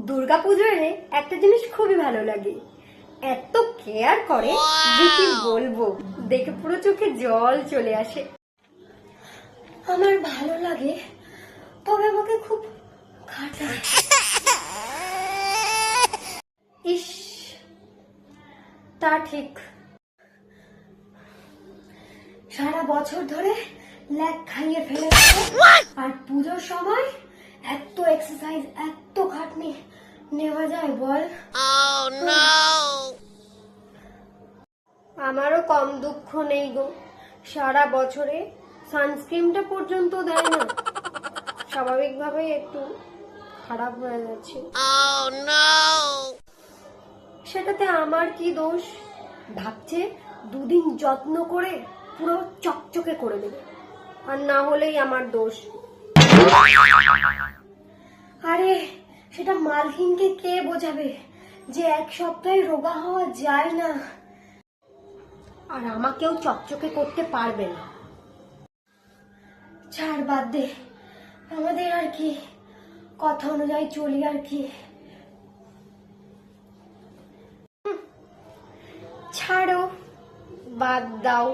দুর্গাপুজো এলে একটা জিনিস খুবই ভালো লাগে, এত কেয়ার করে যে কি বলবো, দেখে পুরো চোখে জল চলে আসে। আমার ভালো লাগে, তবে আমাকে খুব খাটায়। ইস, তা ঠিক। সারা বছর ধরে ল্যাগ খাইয়ে ফেলে আর পুজোর সময় এত এক্সারসাইজ, এত খাটনি নেওয়া যায় বল? আমারও কম দুঃখ নেই গো, সারা বছরে সানস্ক্রিনটা পর্যন্ত দেয় না, স্বাভাবিকভাবেই একটু খারাপ হয়ে যাচ্ছে। সেটাতে আমার কি দোষ? ভাবছে দুদিন যত্ন করে পুরো চকচকে করে দেবে, আর না হলেই আমার দোষ। আরে সেটা মালকিনকে কে বোঝাবে যে এক সপ্তাহে রোগা হওয়া যায় না, আর আমাকেও চকচকে করতে পারবে না। ছাড়, বাদ দে, আমাদের আর কি, কথা অনুযায়ী চলি আর কি। ছাড়ো, বাদ দাও।